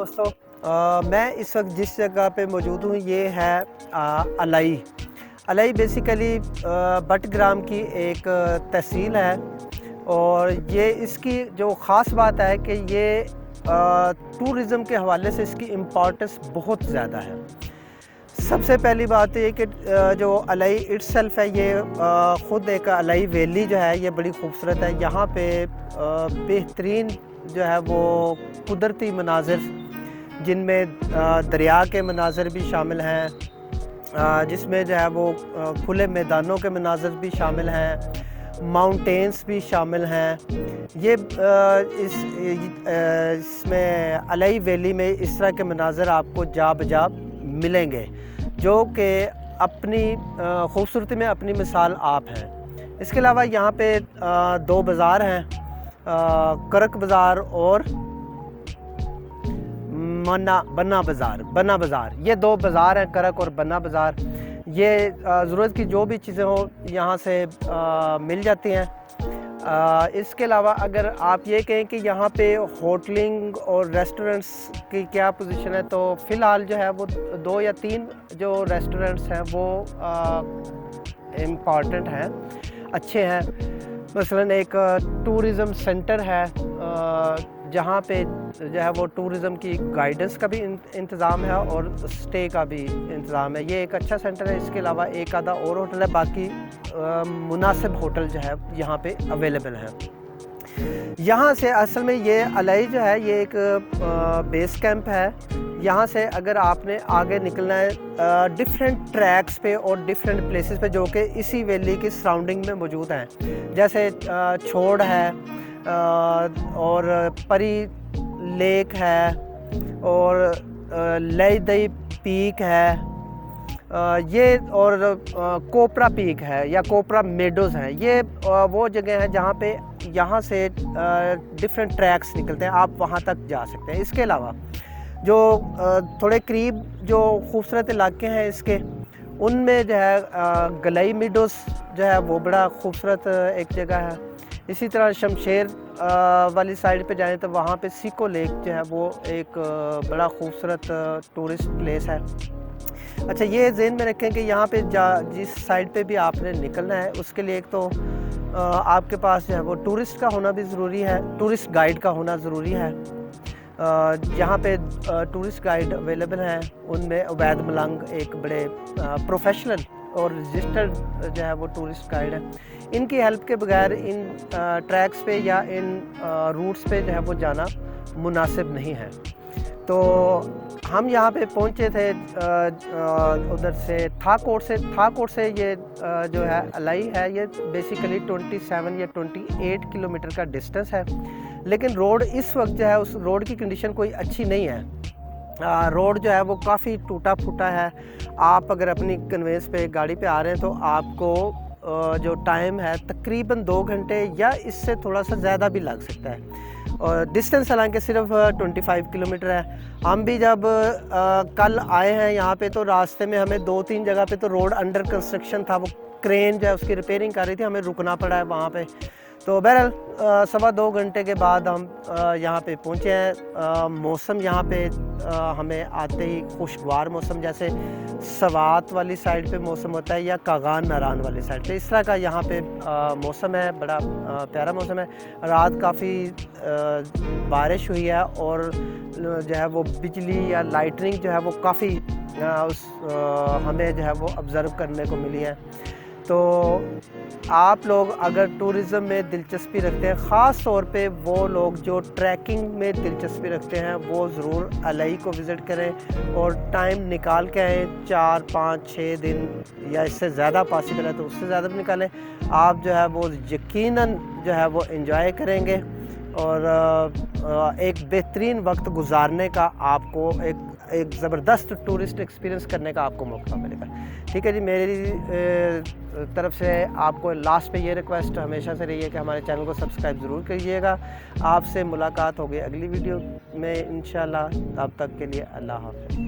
दोस्तों, मैं इस वक्त जिस जगह पे मौजूद हूँ ये है अलाई। अलाई बेसिकली बटग्राम की एक तहसील है और ये इसकी जो ख़ास बात है कि ये टूरिज़म के हवाले से इसकी इम्पोर्टेंस बहुत ज़्यादा है। सबसे पहली बात ये कि जो अलाई इट्सेल्फ है ये ख़ुद एक अलाई वैली जो है ये बड़ी खूबसूरत है। यहाँ पे बेहतरीन जो है वो कुदरती मनाज़िर जिनमें दरिया के मनाज़िर भी शामिल हैं, जिसमें जो है वो खुले मैदानों के मनाज़िर भी शामिल हैं, माउंटेन्स भी शामिल हैं। ये इसमें अलाई वैली में इस तरह के मनाज़िर आपको जा बजा मिलेंगे जो कि अपनी खूबसूरती में अपनी मिसाल आप हैं। इसके अलावा यहाँ पे दो बाज़ार हैं, करक बाज़ार और बन्ना बाज़ार। ये दो बाज़ार हैं, करक और बन्ना बाज़ार। ये ज़रूरत की जो भी चीज़ें हो यहाँ से मिल जाती हैं। इसके अलावा अगर आप ये कहें कि यहाँ पे होटलिंग और रेस्टोरेंट्स की क्या पोजीशन है, तो फ़िलहाल जो है वो 2 या 3 जो रेस्टोरेंट्स हैं वो इम्पॉर्टेंट हैं, अच्छे हैं। मसलन एक टूरिज़म सेंटर है जहाँ पे जो है वो टूरिज़म की गाइडेंस का भी इंतज़ाम है और स्टे का भी इंतज़ाम है। ये एक अच्छा सेंटर है। इसके अलावा एक आधा और होटल है, बाकी मुनासिब होटल जो है यहाँ पे अवेलेबल है। यहाँ से असल में ये अलाई जो है ये एक बेस कैंप है। यहाँ से अगर आपने आगे निकलना है डिफरेंट ट्रैक्स पे और डिफरेंट प्लेसेस पे जो कि इसी वैली की सराउंडिंग में मौजूद हैं, जैसे छोड़ है और परी लेक है और लईदई पीक है, ये और कोपरा पीक है या कोपरा मेडोज़ हैं। ये वो जगह हैं जहाँ पे यहाँ से डिफरेंट ट्रैक्स निकलते हैं, आप वहाँ तक जा सकते हैं। इसके अलावा जो थोड़े करीब जो खूबसूरत इलाके हैं इसके, उनमें जो है गलाई मेडोज़ जो है वो बड़ा खूबसूरत एक जगह है। इसी तरह शमशेर वाली साइड पे जाएं तो वहाँ पे सिको लेक जो है वो एक बड़ा खूबसूरत टूरिस्ट प्लेस है। अच्छा, ये ज़हन में रखें कि यहाँ पे जिस साइड पे भी आपने निकलना है उसके लिए एक तो आपके पास जो है वो टूरिस्ट का होना भी ज़रूरी है, टूरिस्ट गाइड का होना ज़रूरी है। यहाँ पे टूरिस्ट गाइड अवेलेबल हैं, उनमें उबैद मलंग एक बड़े प्रोफेशनल और रजिस्टर्ड जो है वो टूरिस्ट गाइड है। इनकी हेल्प के बगैर इन ट्रैक्स पे या इन रूट्स पे जो है वो जाना मुनासिब नहीं है। तो हम यहाँ पे पहुँचे थे उधर से थाकोट से ये जो है अलाई है ये बेसिकली 27 या 28 किलोमीटर का डिस्टेंस है। लेकिन रोड इस वक्त जो है उस रोड की कंडीशन कोई अच्छी नहीं है। रोड जो है वो काफ़ी टूटा फूटा है। आप अगर अपनी कन्वेंस पे गाड़ी पे आ रहे हैं तो आपको जो टाइम है तकरीबन 2 घंटे या इससे थोड़ा सा ज़्यादा भी लग सकता है। और डिस्टेंस हालांकि सिर्फ 25 किलोमीटर है। हम भी जब कल आए हैं यहाँ पे तो रास्ते में हमें 2-3 जगह पे तो रोड अंडर कंस्ट्रक्शन था, वो क्रेन जो है उसकी रिपेयरिंग कर रही थी, हमें रुकना पड़ा है वहाँ पे। तो बहरहाल 2.25 घंटे के बाद हम यहाँ पे पहुँचे हैं। मौसम यहाँ पे हमें आते ही खुशगवार मौसम, जैसे सवात वाली साइड पे मौसम होता है या कागान नारान वाली साइड पे, इस तरह का यहाँ पे मौसम है। बड़ा प्यारा मौसम है। रात काफ़ी बारिश हुई है और जो है वो बिजली या लाइटनिंग जो है वो काफ़ी हमें जो है वो ऑब्ज़र्व करने को मिली है। तो आप लोग अगर टूरिज़म में दिलचस्पी रखते हैं, ख़ास तौर पे वो लोग जो ट्रैकिंग में दिलचस्पी रखते हैं, वो ज़रूर अलाई को विज़िट करें और टाइम निकाल के आएँ। 4, 5, 6 दिन या इससे ज़्यादा पॉसिबल है तो उससे ज़्यादा भी निकालें। आप जो है वो यकीनन जो है वो एंजॉय करेंगे और एक बेहतरीन वक्त गुजारने का आपको एक ज़बरदस्त टूरिस्ट एक्सपीरियंस करने का आपको मौका मिलेगा। ठीक है जी, मेरी तरफ से आपको लास्ट पे ये रिक्वेस्ट हमेशा से रही है कि हमारे चैनल को सब्सक्राइब ज़रूर करिएगा। आपसे मुलाकात होगी अगली वीडियो में इंशाल्लाह। तब तक के लिए अल्लाह हाफ़िज़।